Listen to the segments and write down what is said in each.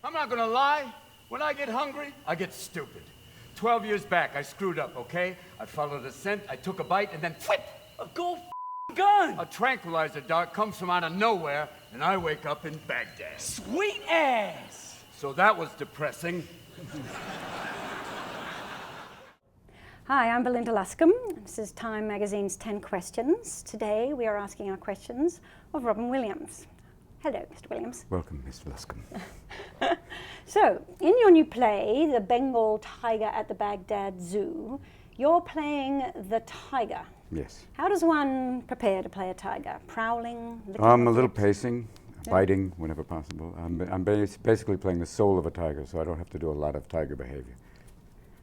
I'm not gonna lie. When I get hungry, I get stupid. 12 years back, I screwed up, okay? I followed a scent, I took a bite, and then flip! A gold gun! A tranquilizer dart comes from out of nowhere, and I wake up in Baghdad. Sweet ass! So that was depressing. Hi, I'm Belinda Luscombe. This is Time Magazine's 10 Questions. Today we are asking our questions of Robin Williams. Hello, Mr. Williams. Welcome, Mr. Luscombe. So, in your new play, The Bengal Tiger at the Baghdad Zoo, you're playing the tiger. Yes. How does one prepare to play a tiger? Prowling? A little pacing, biting whenever possible. I'm basically playing the soul of a tiger, so I don't have to do a lot of tiger behavior,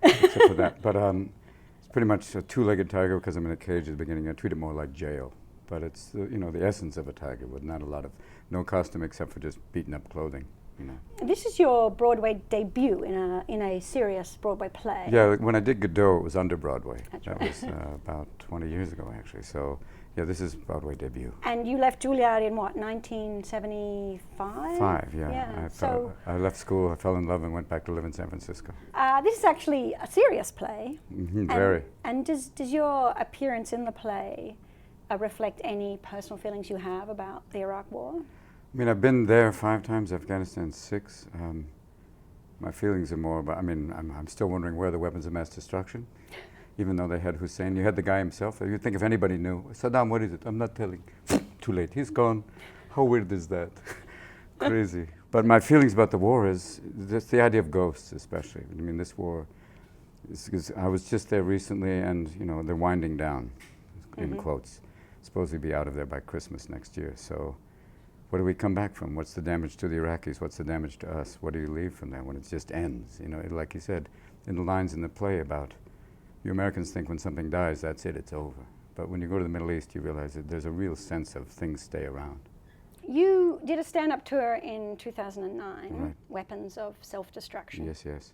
except for that. But it's pretty much a two-legged tiger because I'm in a cage at the beginning. I treat it more like jail. But it's, the essence of a tiger with not a lot of, no costume except for just beaten up clothing, This is your Broadway debut in a serious Broadway play. Yeah, when I did Godot, it was under Broadway. That's that right. was about 20 years ago, actually. So, yeah, this is Broadway debut. And you left Juilliard in what, 1975? I left school, I fell in love and went back to live in San Francisco. This is actually a serious play. Mm-hmm, very. And does your appearance in the play reflect any personal feelings you have about the Iraq War? I mean, I've been there 5 times, Afghanistan 6. My feelings are more about, I'm still wondering where the weapons of mass destruction, even though they had Hussein. You had the guy himself. You'd think if anybody knew, Saddam, what is it? I'm not telling. Too late, he's gone. How weird is that? Crazy. But my feelings about the war is just the idea of ghosts, especially. I mean, this war, I was just there recently, and, they're winding down, in quotes. Supposedly be out of there by Christmas next year. So what do we come back from? What's the damage to the Iraqis? What's the damage to us? What do you leave from there when it just ends? Like you said, in the lines in the play about, you Americans think when something dies, that's it, it's over. But when you go to the Middle East, you realize that there's a real sense of things stay around. You did a stand-up tour in 2009, Right. Weapons of Self-Destruction. Yes, yes.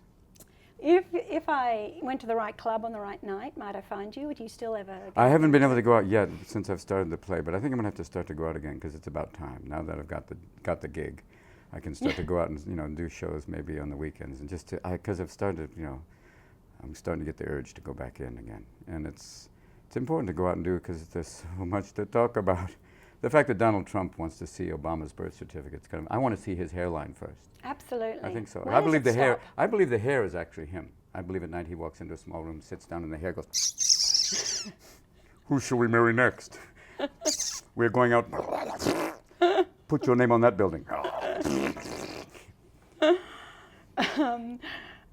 If I went to the right club on the right night, might I find you? Would you still ever go? I haven't been able to go out yet since I've started the play, but I think I'm going to have to start to go out again because it's about time. Now that I've got the gig, I can start to go out and do shows maybe on the weekends, and just because I've started, I'm starting to get the urge to go back in again, and it's important to go out and do it because there's so much to talk about. The fact that Donald Trump wants to see Obama's birth certificate, I want to see his hairline first. Absolutely. I think so. Where I does believe it the hair. stop? I believe the hair is actually him. I believe at night he walks into a small room, sits down, and the hair goes. Who shall we marry next? We're going out. Put your name on that building.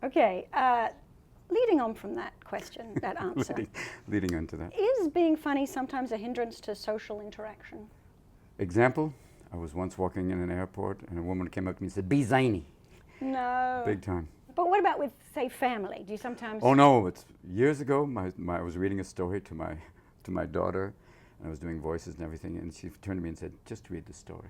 Okay. Leading on from that question, that answer, leading into that. is being funny sometimes a hindrance to social interaction? Example: I was once walking in an airport, and a woman came up to me and said, "Be zany." No. Big time. But what about with, say, family? Do you sometimes? Oh no! It's years ago. I was reading a story to my daughter, and I was doing voices and everything, and she turned to me and said, "Just read the story."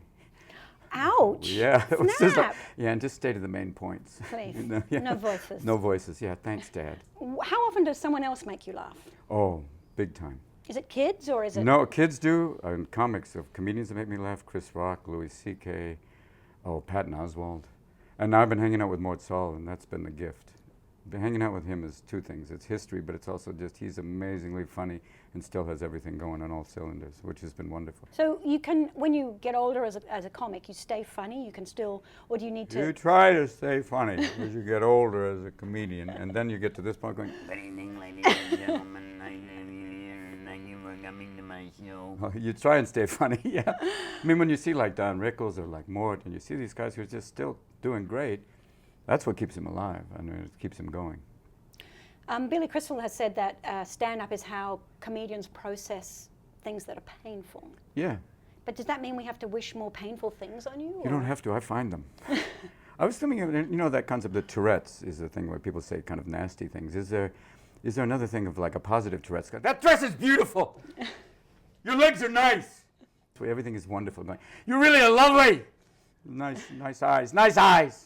Ouch! Yeah, it was just Snap. and just stay to the main points. Please. Yeah. No voices. No voices. Yeah, thanks, Dad. How often does someone else make you laugh? Oh, big time. Is it kids or is it? No, kids do. Comics of comedians that make me laugh: Chris Rock, Louis C.K., Patton Oswalt. And now I've been hanging out with Mort Sahl, and that's been the gift. Hanging out with him is 2 things. It's history, but it's also just he's amazingly funny and still has everything going on all cylinders, which has been wonderful. So you can, when you get older as a comic, you stay funny. You can still, or do you need to? You try to stay funny as you get older as a comedian, and then you get to this point going, Good evening, ladies and gentlemen. Thank you for coming to my show. oh, you try and stay funny, yeah. I mean, when you see like Don Rickles or like Mort, and you see these guys who are just still doing great, that's what keeps him alive, and it keeps him going. Billy Crystal has said that stand-up is how comedians process things that are painful. Yeah. But does that mean we have to wish more painful things on you? You don't have to. I find them. I was thinking of, that concept that Tourette's is a thing where people say kind of nasty things. Is there another thing of like a positive Tourette's? That dress is beautiful. Your legs are nice. So everything is wonderful. Going, you really are lovely. Nice eyes. Nice eyes.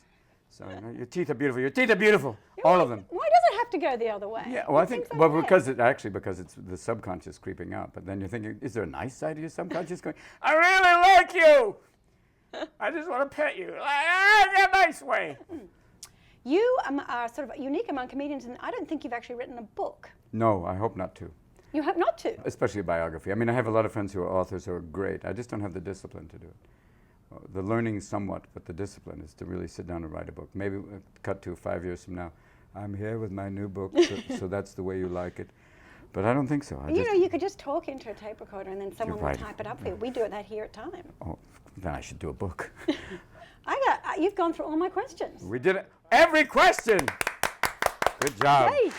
So your teeth are beautiful. Your teeth are beautiful. All of them. Why does it have to go the other way? Yeah, well, I It think, seems well, okay. because it's the subconscious creeping up. But then you're thinking, is there a nice side of your subconscious going, I really like you. I just want to pet you. You're nice. way. You are sort of unique among comedians, and I don't think you've actually written a book. No, I hope not to. You hope not to. Especially a biography. I mean, I have a lot of friends who are authors who are great. I just don't have the discipline to do it. The learning somewhat, but the discipline is to really sit down and write a book. Maybe cut to 5 years from now, I'm here with my new book, so that's the way you like it. But I don't think so. You could just talk into a tape recorder and then someone will right. type it up for you. We do that here at Time. Oh, then I should do a book. You've gone through all my questions. We did it. Every question! Good job. Yay.